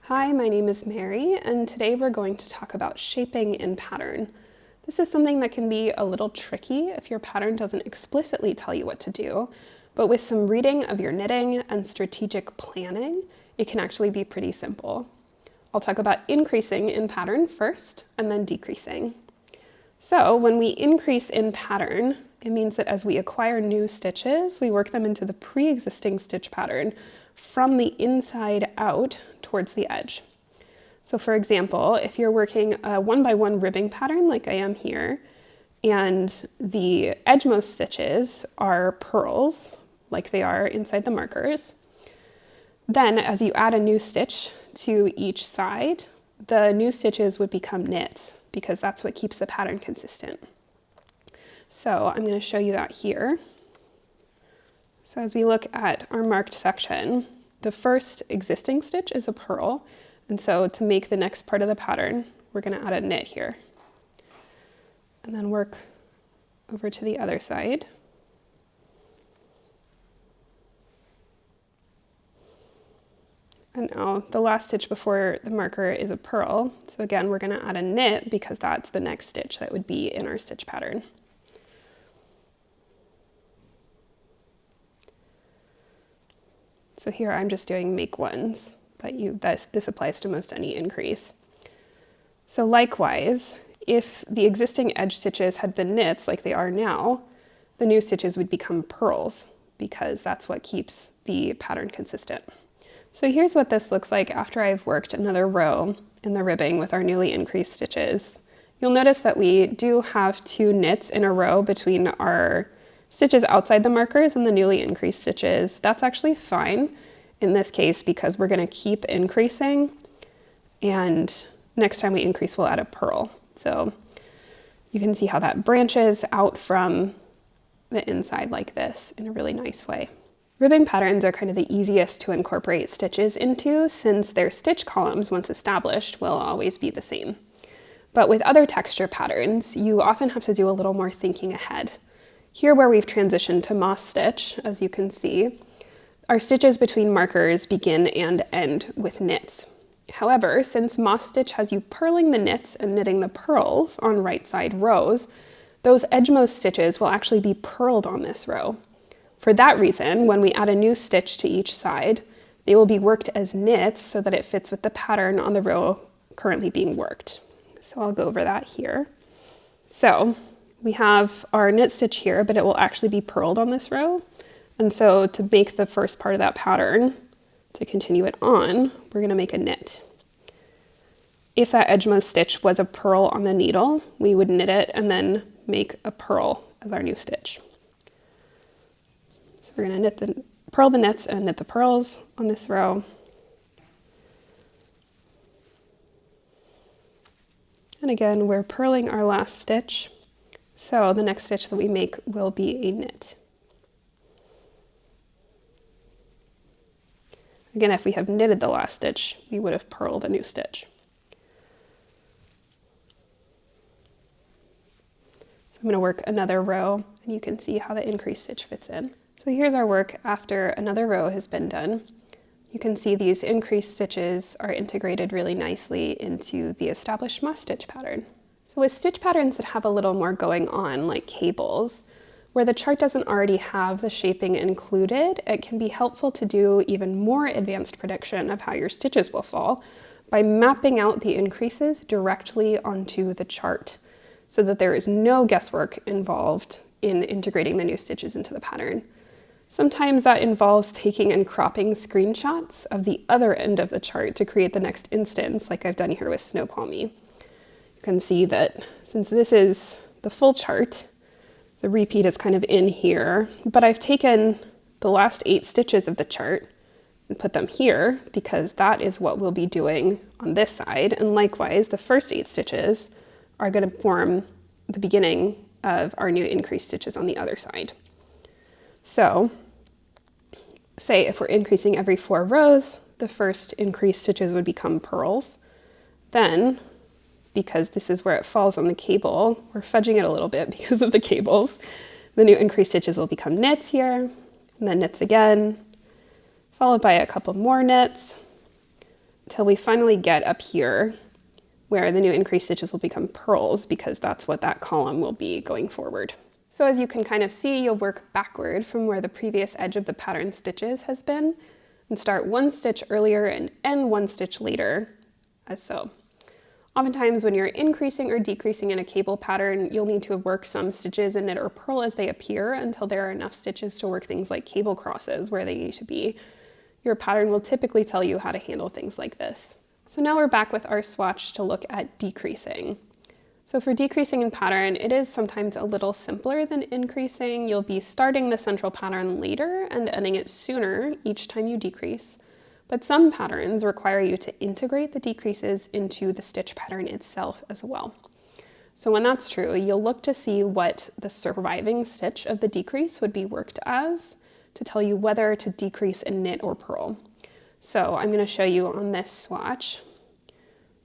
Hi, my name is Mary, and today we're going to talk about shaping in pattern. This is something that can be a little tricky if your pattern doesn't explicitly tell you what to do, but with some reading of your knitting and strategic planning, it can actually be pretty simple. I'll talk about increasing in pattern first, and then decreasing. So when we increase in pattern, it means that as we acquire new stitches, we work them into the pre-existing stitch pattern from the inside out towards the edge. So for example, if you're working a 1x1 ribbing pattern like I am here, and the edgemost stitches are purls, like they are inside the markers, then as you add a new stitch to each side, the new stitches would become knits because that's what keeps the pattern consistent. So I'm going to show you that here. So as we look at our marked section, the first existing stitch is a purl, and so to make the next part of the pattern, we're going to add a knit here. And then work over to the other side. And now the last stitch before the marker is a purl, so again we're going to add a knit because that's the next stitch that would be in our stitch pattern. So here I'm just doing make ones, but this applies to most any increase. So likewise, if the existing edge stitches had been knits like they are now, the new stitches would become purls because that's what keeps the pattern consistent. So here's what this looks like after I've worked another row in the ribbing with our newly increased stitches. You'll notice that we do have 2 knits in a row between our stitches outside the markers and the newly increased stitches. That's actually fine in this case because we're going to keep increasing, and next time we increase we'll add a purl. So you can see how that branches out from the inside like this in a really nice way. Ribbing patterns are kind of the easiest to incorporate stitches into since their stitch columns, once established, will always be the same. But with other texture patterns, you often have to do a little more thinking ahead. Here where we've transitioned to moss stitch, as you can see, our stitches between markers begin and end with knits. However, since moss stitch has you purling the knits and knitting the purls on right side rows, those edgemost stitches will actually be purled on this row. For that reason, when we add a new stitch to each side, they will be worked as knits so that it fits with the pattern on the row currently being worked. So I'll go over that here. So we have our knit stitch here, but it will actually be purled on this row. And so to make the first part of that pattern, to continue it on, we're going to make a knit. If that edgemost stitch was a purl on the needle, we would knit it and then make a purl as our new stitch. So we're going to purl the knits and knit the purls on this row. And again, we're purling our last stitch, so the next stitch that we make will be a knit. Again, if we have knitted the last stitch, we would have purled a new stitch. So I'm going to work another row, and you can see how the increased stitch fits in. So here's our work after another row has been done. You can see these increased stitches are integrated really nicely into the established moss stitch pattern. So with stitch patterns that have a little more going on, like cables, where the chart doesn't already have the shaping included, it can be helpful to do even more advanced prediction of how your stitches will fall by mapping out the increases directly onto the chart so that there is no guesswork involved in integrating the new stitches into the pattern. Sometimes that involves taking and cropping screenshots of the other end of the chart to create the next instance, like I've done here with Snow Palmy. You can see that since this is the full chart, the repeat is kind of in here, but I've taken the last 8 stitches of the chart and put them here because that is what we'll be doing on this side, and likewise the first 8 stitches are going to form the beginning of our new increased stitches on the other side. So say if we're increasing every 4 rows, the first increased stitches would become purls. Then, because this is where it falls on the cable, we're fudging it a little bit because of the cables, the new increased stitches will become knits here, and then knits again, followed by a couple more knits, till we finally get up here where the new increased stitches will become purls, because that's what that column will be going forward. So as you can kind of see, you'll work backward from where the previous edge of the pattern stitches has been, and start one stitch earlier and end one stitch later, as so. Oftentimes when you're increasing or decreasing in a cable pattern, you'll need to work some stitches in knit or purl as they appear until there are enough stitches to work things like cable crosses where they need to be. Your pattern will typically tell you how to handle things like this. So now we're back with our swatch to look at decreasing. So for decreasing in pattern, it is sometimes a little simpler than increasing. You'll be starting the central pattern later and ending it sooner each time you decrease. But some patterns require you to integrate the decreases into the stitch pattern itself as well. So when that's true, you'll look to see what the surviving stitch of the decrease would be worked as to tell you whether to decrease in knit or purl. So I'm going to show you on this swatch.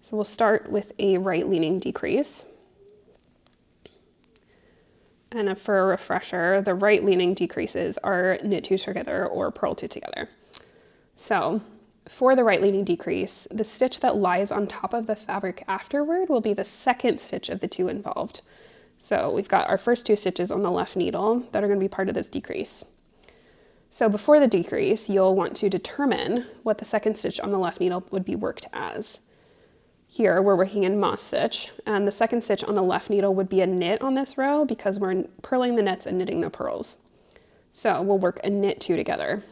So we'll start with a right-leaning decrease. And for a refresher, the right-leaning decreases are knit two together or purl two together. So for the right-leaning decrease, the stitch that lies on top of the fabric afterward will be the second stitch of the two involved. So we've got our first two stitches on the left needle that are going to be part of this decrease. So before the decrease, you'll want to determine what the second stitch on the left needle would be worked as. Here we're working in moss stitch, and the second stitch on the left needle would be a knit on this row because we're purling the knits and knitting the purls. So we'll work a knit two together.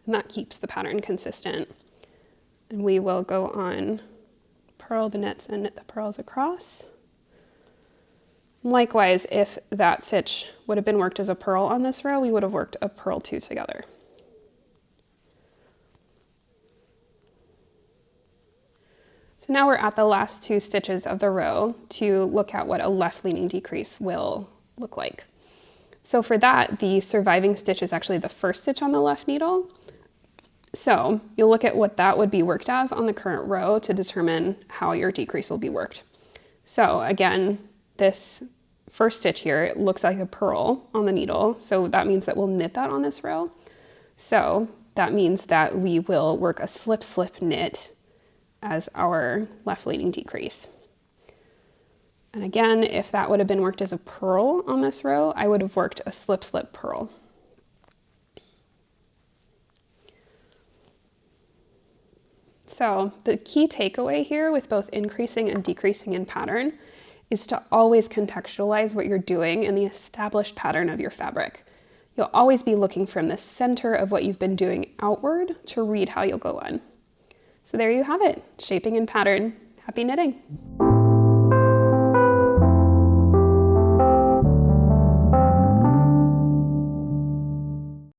And that keeps the pattern consistent. And we will go on, purl the knits and knit the purls across. Likewise, if that stitch would have been worked as a purl on this row, we would have worked a purl two together. So now we're at the last two stitches of the row to look at what a left-leaning decrease will look like. So for that, the surviving stitch is actually the first stitch on the left needle. So you'll look at what that would be worked as on the current row to determine how your decrease will be worked. So again, this first stitch here, it looks like a purl on the needle, so that means that we'll knit that on this row. So that means that we will work a slip-slip knit as our left-leaning decrease. And again, if that would have been worked as a purl on this row, I would have worked a slip-slip purl. So the key takeaway here with both increasing and decreasing in pattern is to always contextualize what you're doing in the established pattern of your fabric. You'll always be looking from the center of what you've been doing outward to read how you'll go on. So there you have it, shaping in pattern. Happy knitting!